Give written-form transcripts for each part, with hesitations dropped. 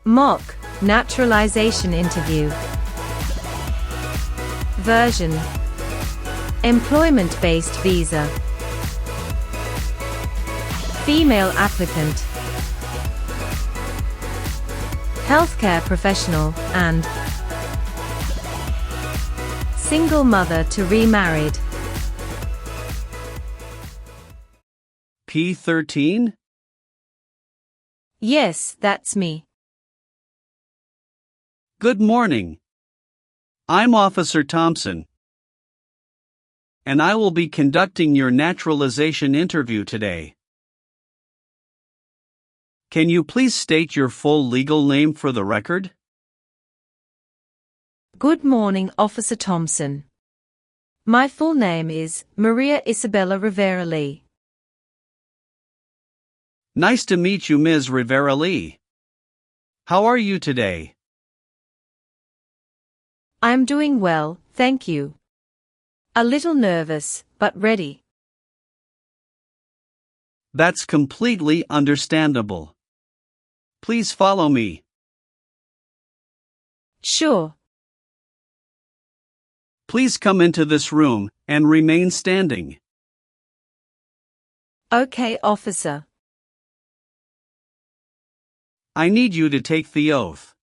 Mock Naturalization Interview. Version: Employment-based visa. Female applicant. Healthcare professional and single mother to remarried. P13? Yes, that's me. Good morning. I'm Officer Thompson, and I will be conducting your naturalization interview today. Can you please state your full legal name for the record? Good morning, Officer Thompson. My full name is Maria Isabella Rivera Lee. Nice to meet you, Ms. Rivera Lee. How are you today? I'm doing well, thank you. A little nervous, but ready. That's completely understandable. Please follow me. Sure. Please come into this room and remain standing. Okay, officer. I need you to take the oath.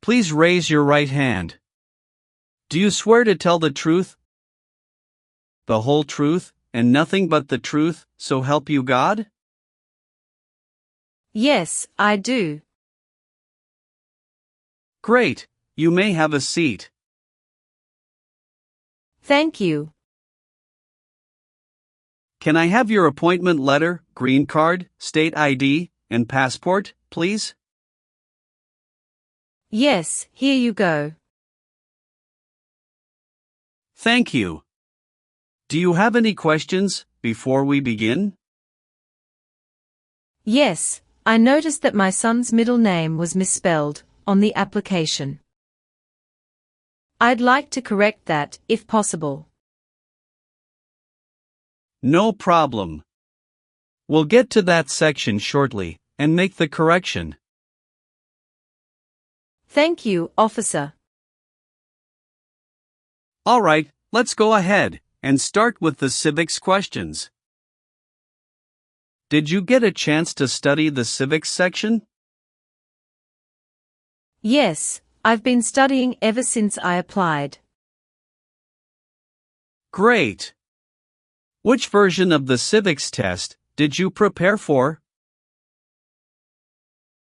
Please raise your right hand. Do you swear to tell the truth, the whole truth, and nothing but the truth, so help you God? Yes, I do. Great, you may have a seat. Thank you. Can I have your appointment letter, green card, state ID, and passport, please? Yes, here you go. Thank you. Do you have any questions before we begin? Yes, I noticed that my son's middle name was misspelled on the application. I'd like to correct that, if possible. No problem. We'll get to that section shortly and make the correction. Thank you, officer. All right, let's go ahead and start with the civics questions. Did you get a chance to study the civics section? Yes, I've been studying ever since I applied. Great. Which version of the civics test did you prepare for?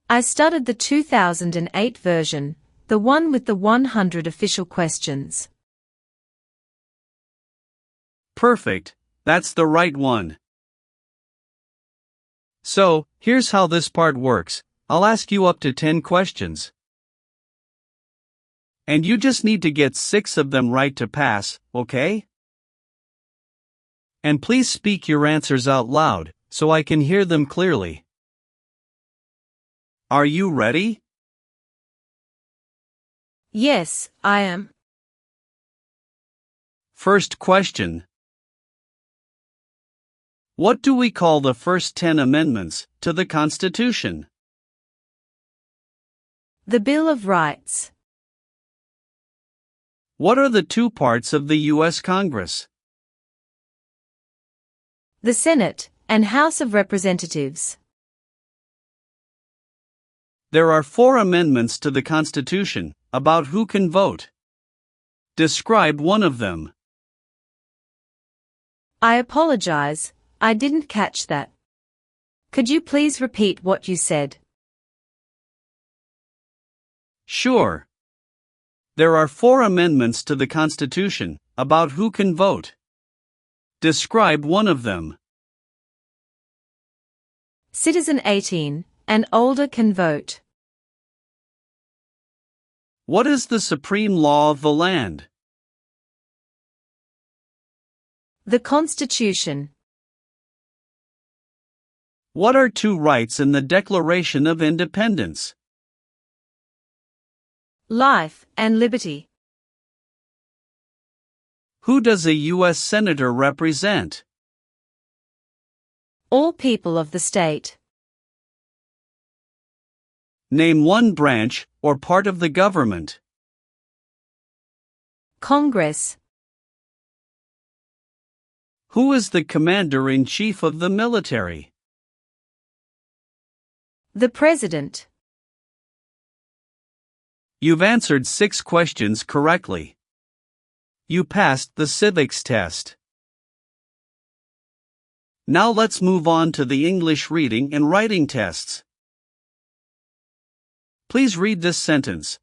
I studied the 2008 version, the one with the 100 official questions. Perfect, that's the right one. So, here's how this part works. I'll ask you up to 10 questions. And you just need to get 6 of them right to pass, okay? And please speak your answers out loud, so I can hear them clearly. Are you ready? Yes, I am. First question. What do we call the first 10 amendments to the Constitution? The Bill of Rights. What are the 2 parts of the U.S. Congress? The Senate and House of Representatives. There are 4 amendments to the Constitution about who can vote. Describe one of them. I apologize, I didn't catch that. Could you please repeat what you said? Sure. There are 4 amendments to the Constitution about who can vote. Describe one of them. Citizen 18 and older can vote. What is the supreme law of the land? The Constitution. What are 2 rights in the Declaration of Independence? Life and liberty. Who does a U.S. Senator represent? All people of the state. Name one branch or part of the government. Congress. Who is the commander-in-chief of the military? The President. You've answered 6 questions correctly. You passed the civics test. Now let's move on to the English reading and writing tests. Please read this sentence.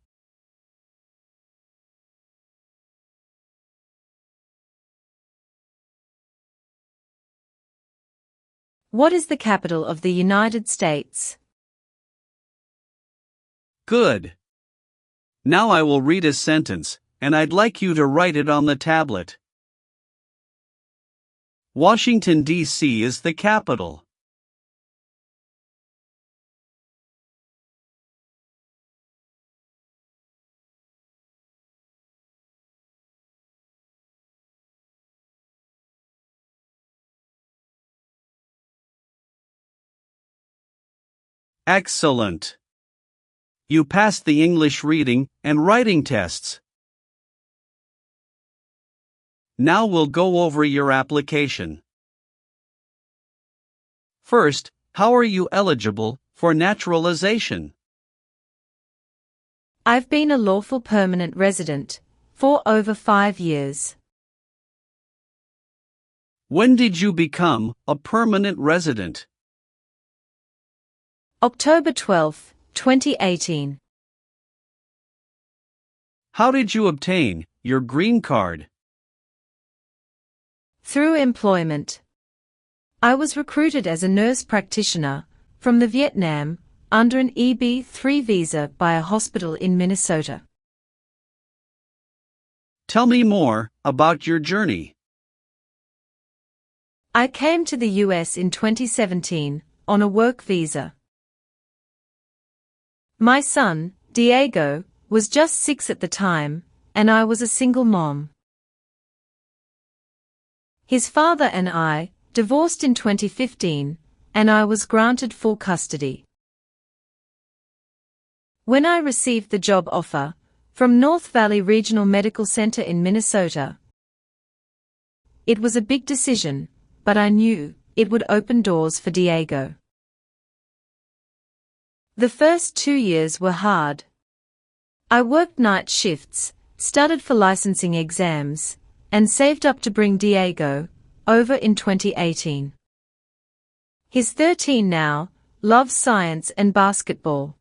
What is the capital of the United States? Good. Now I will read a sentence, and I'd like you to write it on the tablet. Washington, D.C. is the capital. Excellent. You passed the English reading and writing tests. Now we'll go over your application. First, how are you eligible for naturalization? I've been a lawful permanent resident for over 5 years. When did you become a permanent resident? October 12, 2018. How did you obtain your green card? Through employment. I was recruited as a nurse practitioner from the Vietnam under an EB-3 visa by a hospital in Minnesota. Tell me more about your journey. I came to the US in 2017 on a work visa. My son, Diego, was just 6 at the time, and I was a single mom. His father and I divorced in 2015, and I was granted full custody. When I received the job offer from North Valley Regional Medical Center in Minnesota, it was a big decision, but I knew it would open doors for Diego. The first 2 years were hard. I worked night shifts, studied for licensing exams, and saved up to bring Diego over in 2018. He's 13 now, loves science and basketball.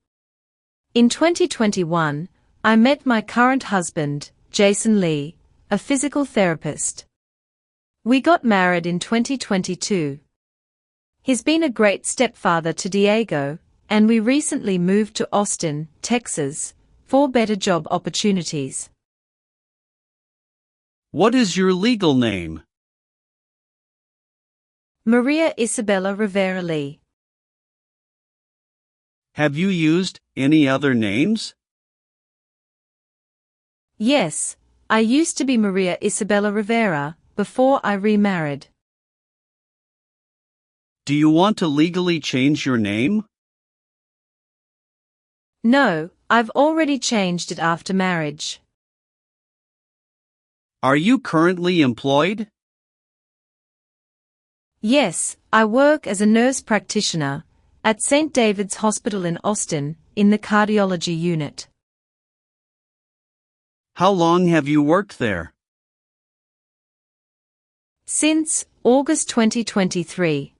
In 2021, I met my current husband, Jason Lee, a physical therapist. We got married in 2022. He's been a great stepfather to Diego, and we recently moved to Austin, Texas, for better job opportunities. What is your legal name? Maria Isabella Rivera Lee. Have you used any other names? Yes, I used to be Maria Isabella Rivera before I remarried. Do you want to legally change your name? No, I've already changed it after marriage. Are you currently employed? Yes, I work as a nurse practitioner at St. David's Hospital in Austin in the cardiology unit. How long have you worked there? Since August 2023.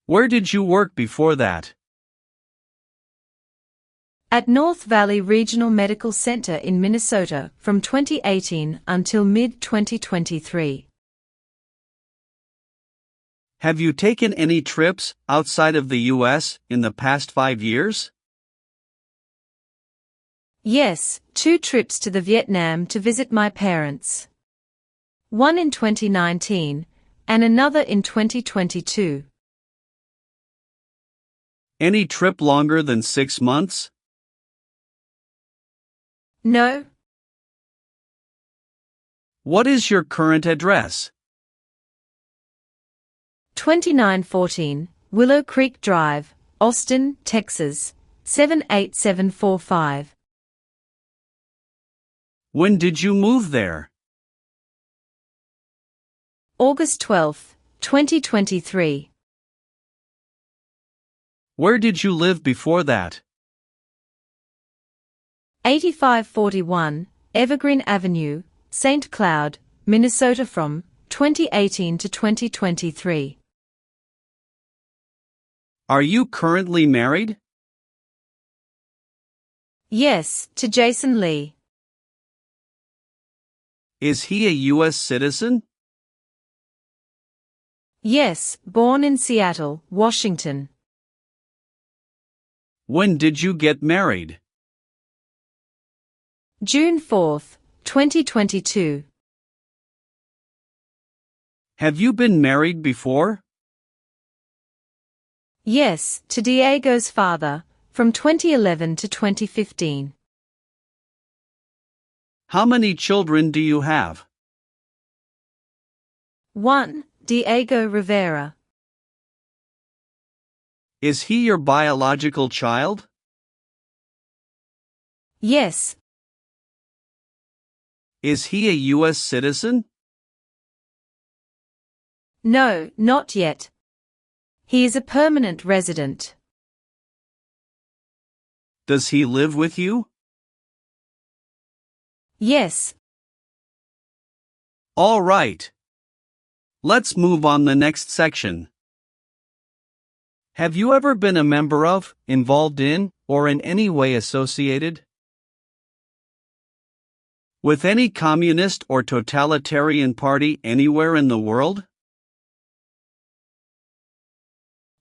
Where did you work before that? At North Valley Regional Medical Center in Minnesota from 2018 until mid-2023. Have you taken any trips outside of the U.S. in the past 5 years? Yes, 2 trips to the Vietnam to visit my parents. One in 2019, and another in 2022. Any trip longer than 6 months? No. What is your current address? 2914 Willow Creek Drive, Austin, Texas, 78745. When did you move there? August 12, 2023. Where did you live before that? 8541, Evergreen Avenue, St. Cloud, Minnesota from 2018 to 2023. Are you currently married? Yes, to Jason Lee. Is he a U.S. citizen? Yes, born in Seattle, Washington. When did you get married? June 4, 2022. Have you been married before? Yes, to Diego's father, from 2011 to 2015. How many children do you have? 1. Diego Rivera. Is he your biological child? Yes. Is he a U.S. citizen? No, not yet. He is a permanent resident. Does he live with you? Yes. All right. Let's move on the next section. Have you ever been a member of, involved in, or in any way associated with any communist or totalitarian party anywhere in the world?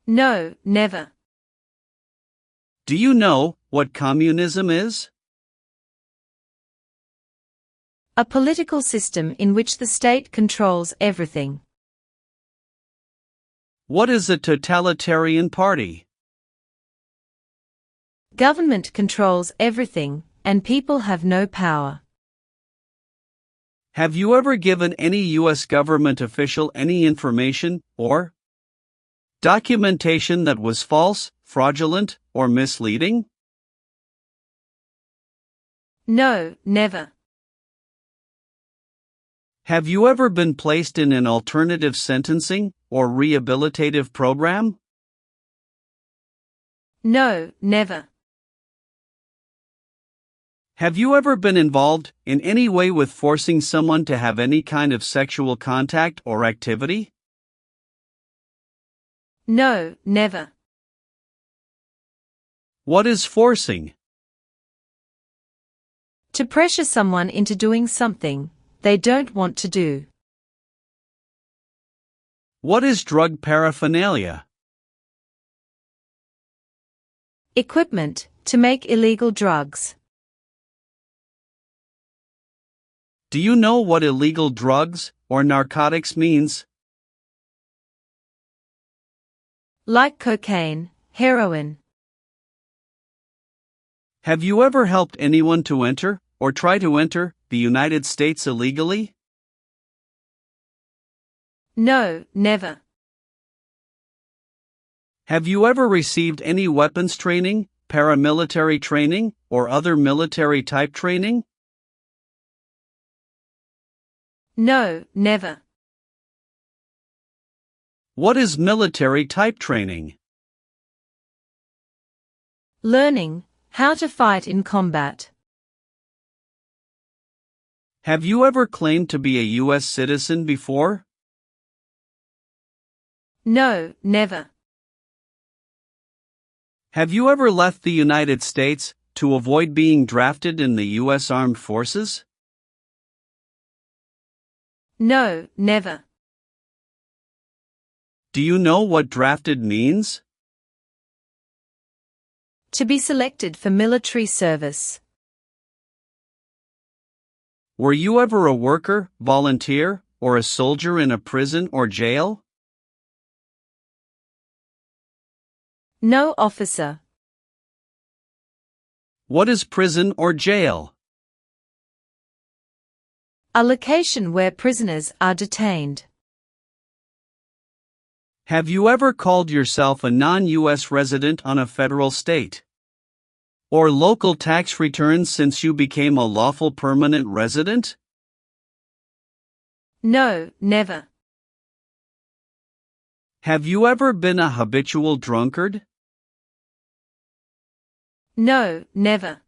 No, never. Do you know what communism is? A political system in which the state controls everything. What is a totalitarian party? Government controls everything, and people have no power. Have you ever given any U.S. government official any information or documentation that was false, fraudulent, or misleading? No, never. Have you ever been placed in an alternative sentencing or rehabilitative program? No, never. Have you ever been involved in any way with forcing someone to have any kind of sexual contact or activity? No, never. What is forcing? To pressure someone into doing something they don't want to do. What is drug paraphernalia? Equipment to make illegal drugs. Do you know what illegal drugs or narcotics means? Like cocaine, heroin. Have you ever helped anyone to enter or try to enter the United States illegally? No, never. Have you ever received any weapons training, paramilitary training, or other military type training? No, never. What is military type training? Learning how to fight in combat. Have you ever claimed to be a U.S. citizen before? No, never. Have you ever left the United States to avoid being drafted in the U.S. Armed Forces? No, never. Do you know what drafted means? To be selected for military service. Were you ever a worker, volunteer, or a soldier in a prison or jail? No, officer. What is prison or jail? A location where prisoners are detained. Have you ever called yourself a non-US resident on a federal, state, or local tax return since you became a lawful permanent resident? No, never. Have you ever been a habitual drunkard? No, never.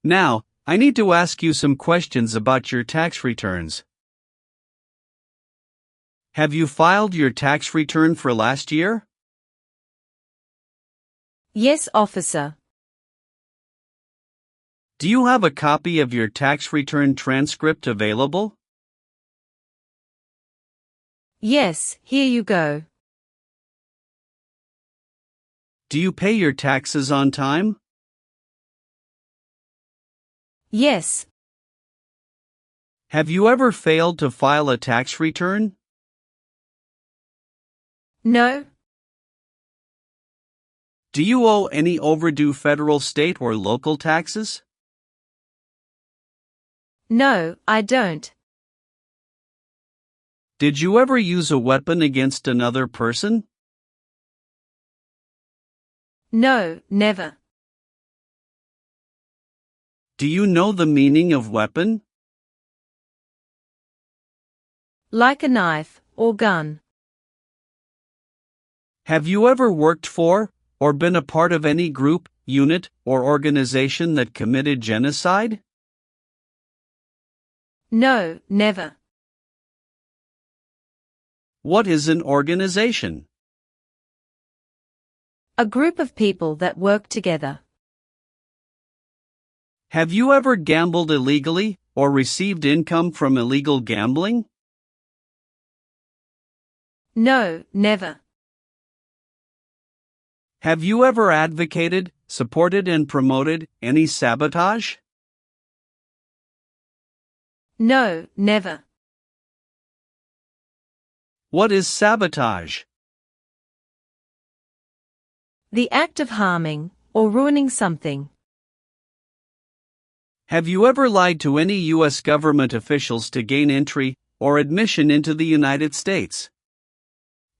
Now, I need to ask you some questions about your tax returns. Have you filed your tax return for last year? Yes, officer. Do you have a copy of your tax return transcript available? Yes, here you go. Do you pay your taxes on time? Yes. Have you ever failed to file a tax return? No. Do you owe any overdue federal, state, or local taxes? No, I don't. Did you ever use a weapon against another person? No, never. Do you know the meaning of weapon? Like a knife or gun. Have you ever worked for, or been a part of any group, unit, or organization that committed genocide? No, never. What is an organization? A group of people that work together. Have you ever gambled illegally, or received income from illegal gambling? No, never. Have you ever advocated, supported, and promoted any sabotage? No, never. What is sabotage? The act of harming or ruining something. Have you ever lied to any U.S. government officials to gain entry or admission into the United States?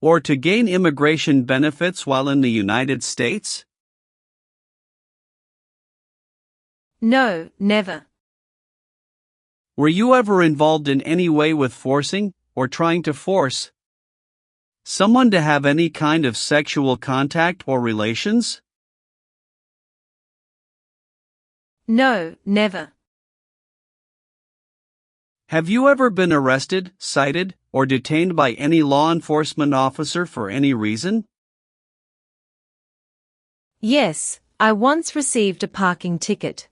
Or to gain immigration benefits while in the United States? No, never. Were you ever involved in any way with forcing, or trying to force, someone to have any kind of sexual contact or relations? No, never. Have you ever been arrested, cited, or detained by any law enforcement officer for any reason? Yes, I once received a parking ticket.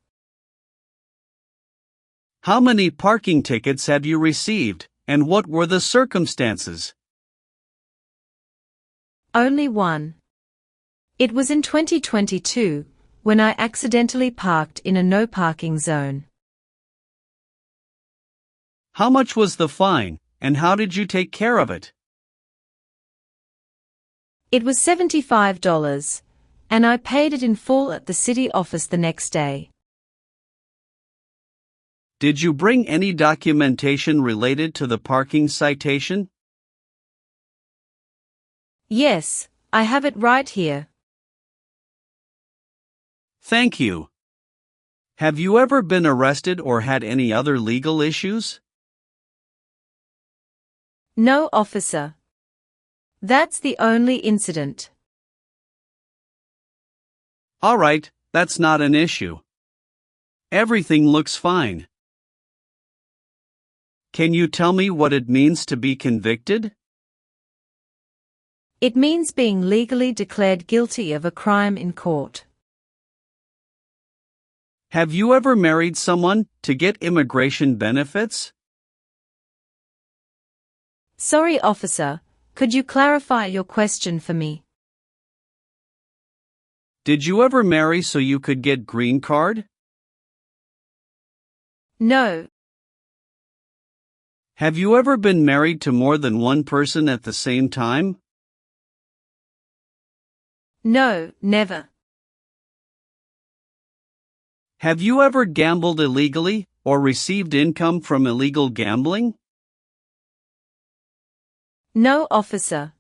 How many parking tickets have you received, and what were the circumstances? Only one. It was in 2022, when I accidentally parked in a no parking zone. How much was the fine, and how did you take care of it? It was $75, and I paid it in full at the city office the next day. Did you bring any documentation related to the parking citation? Yes, I have it right here. Thank you. Have you ever been arrested or had any other legal issues? No, officer. That's the only incident. All right, that's not an issue. Everything looks fine. Can you tell me what it means to be convicted? It means being legally declared guilty of a crime in court. Have you ever married someone to get immigration benefits? Sorry, officer, could you clarify your question for me? Did you ever marry so you could get green card? No. Have you ever been married to more than one person at the same time? No, never. Have you ever gambled illegally, or received income from illegal gambling? No, officer.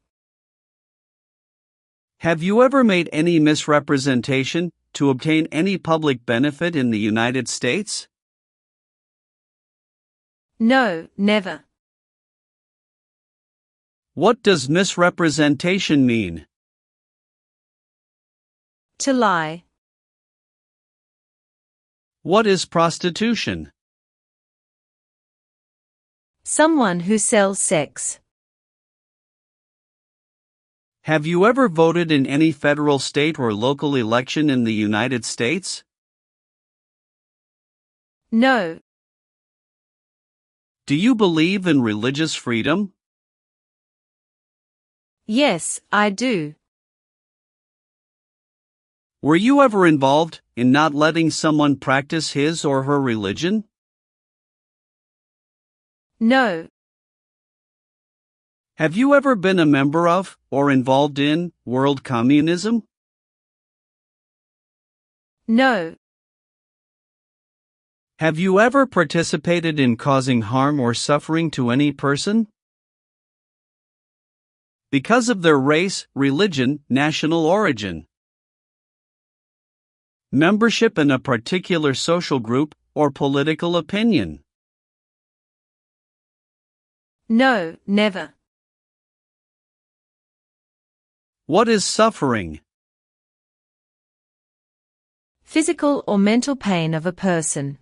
Have you ever made any misrepresentation to obtain any public benefit in the United States? No, never. What does misrepresentation mean? To lie. What is prostitution? Someone who sells sex. Have you ever voted in any federal, state, or local election in the United States? No. Do you believe in religious freedom? Yes, I do. Were you ever involved in not letting someone practice his or her religion? No. Have you ever been a member of, or involved in, world communism? No. Have you ever participated in causing harm or suffering to any person? Because of their race, religion, national origin, membership in a particular social group, or political opinion? No, never. What is suffering? Physical or mental pain of a person.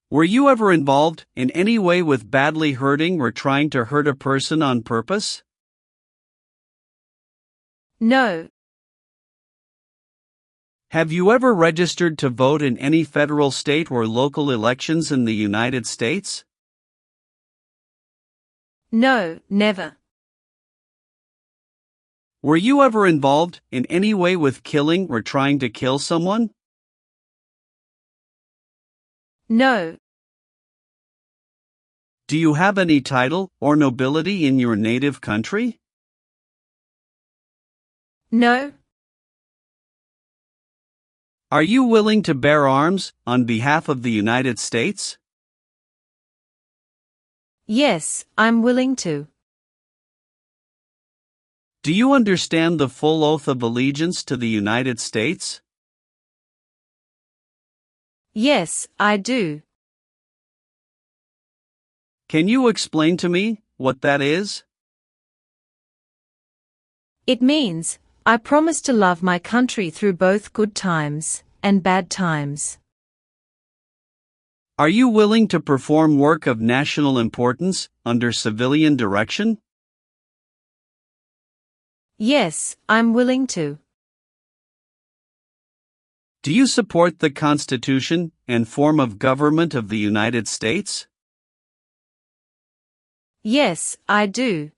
Were you ever involved in any way with badly hurting or trying to hurt a person on purpose? No. Have you ever registered to vote in any federal, state, or local elections in the United States? No, never. Were you ever involved in any way with killing or trying to kill someone? No. Do you have any title or nobility in your native country? No. Are you willing to bear arms on behalf of the United States? Yes, I'm willing to. Do you understand the full oath of allegiance to the United States? Yes, I do. Can you explain to me what that is? It means, I promise to love my country through both good times and bad times. Are you willing to perform work of national importance under civilian direction? Yes, I'm willing to. Do you support the Constitution and form of government of the United States? Yes, I do.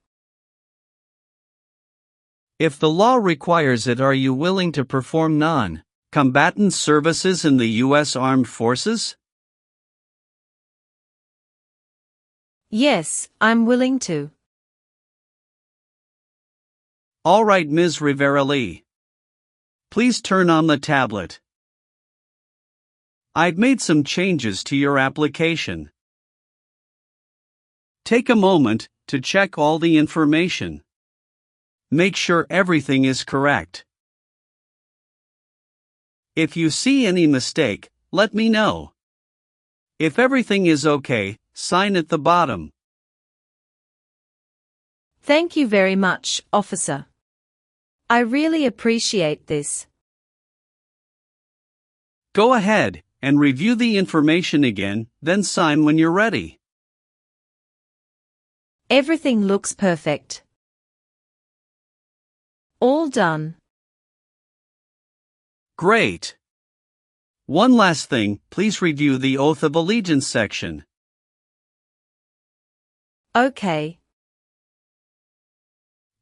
If the law requires it, are you willing to perform non-combatant services in the U.S. Armed Forces? Yes, I'm willing to. All right, Ms. Rivera-Lee. Please turn on the tablet. I've made some changes to your application. Take a moment to check all the information. Make sure everything is correct. If you see any mistake, let me know. If everything is okay, sign at the bottom. Thank you very much, officer. I really appreciate this. Go ahead and review the information again, then sign when you're ready. Everything looks perfect. All done. Great. One last thing, please review the Oath of Allegiance section. Okay.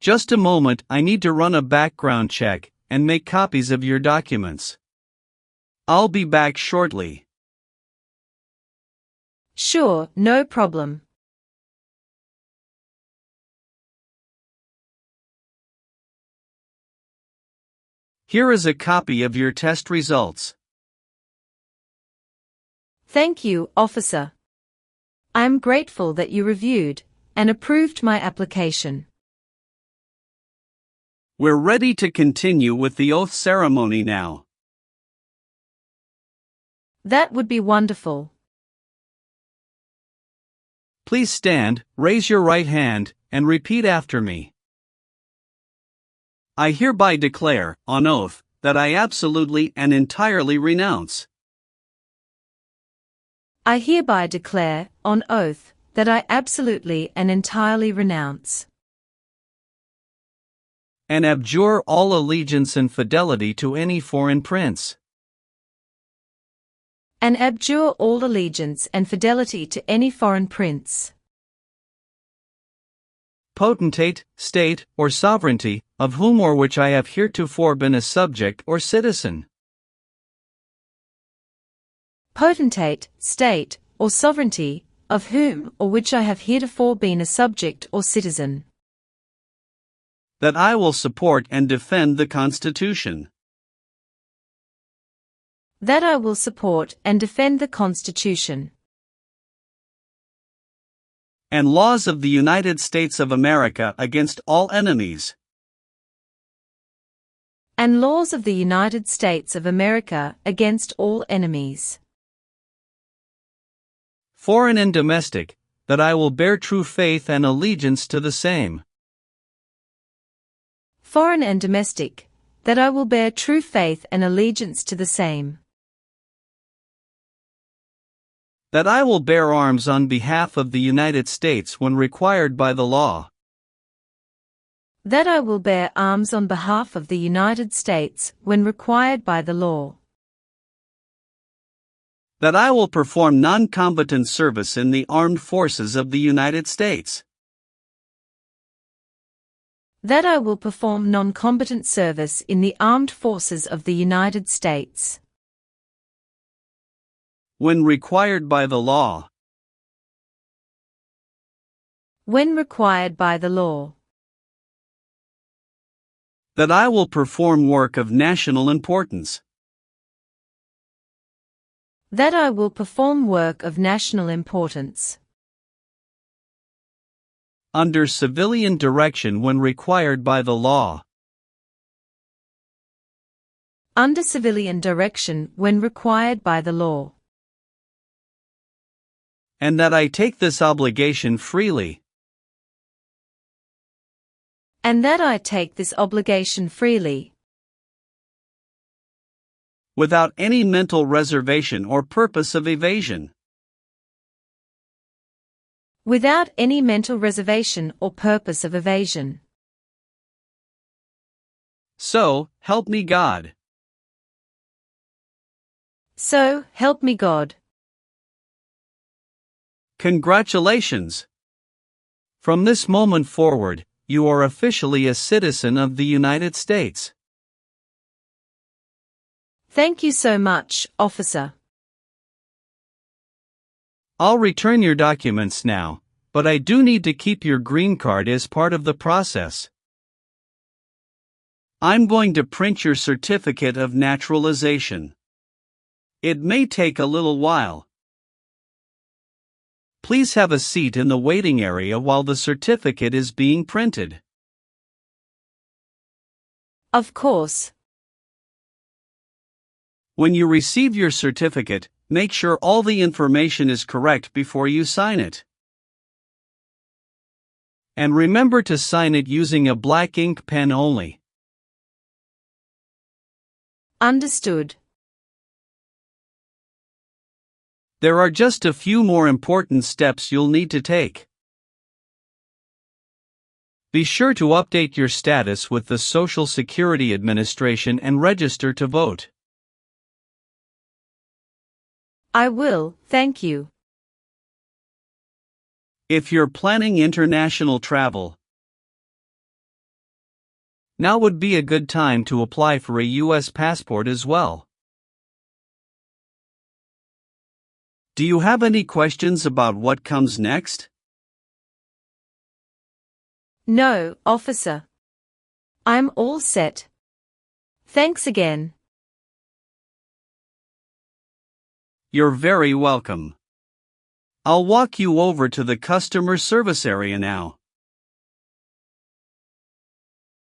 Just a moment, I need to run a background check and make copies of your documents. I'll be back shortly. Sure, no problem. Here is a copy of your test results. Thank you, officer. I am grateful that you reviewed and approved my application. We're ready to continue with the oath ceremony now. That would be wonderful. Please stand, raise your right hand, and repeat after me. I hereby declare, on oath, that I absolutely and entirely renounce. I hereby declare, on oath, that I absolutely and entirely renounce and abjure all allegiance and fidelity to any foreign prince. And abjure all allegiance and fidelity to any foreign prince, potentate, state, or sovereignty, of whom or which I have heretofore been a subject or citizen. Potentate, state, or sovereignty, of whom or which I have heretofore been a subject or citizen. That I will support and defend the Constitution. That I will support and defend the Constitution and laws of the United States of America against all enemies. And laws of the United States of America against all enemies, foreign and domestic, that I will bear true faith and allegiance to the same. Foreign and domestic, that I will bear true faith and allegiance to the same. That I will bear arms on behalf of the United States when required by the law. That I will bear arms on behalf of the United States when required by the law. That I will perform non-combatant service in the armed forces of the United States. That I will perform non-combatant service in the armed forces of the United States when required by the law. When required by the law. That I will perform work of national importance. That I will perform work of national importance under civilian direction when required by the law. Under civilian direction when required by the law. And that I take this obligation freely. And that I take this obligation freely. Without any mental reservation or purpose of evasion. Without any mental reservation or purpose of evasion. So, help me God. So, help me God. Congratulations! From this moment forward, you are officially a citizen of the United States. Thank you so much, officer. I'll return your documents now, but I do need to keep your green card as part of the process. I'm going to print your certificate of naturalization. It may take a little while. Please have a seat in the waiting area while the certificate is being printed. Of course. When you receive your certificate, make sure all the information is correct before you sign it. And remember to sign it using a black ink pen only. Understood. There are just a few more important steps you'll need to take. Be sure to update your status with the Social Security Administration and register to vote. I will, thank you. If you're planning international travel, now would be a good time to apply for a U.S. passport as well. Do you have any questions about what comes next? No, officer. I'm all set. Thanks again. You're very welcome. I'll walk you over to the customer service area now.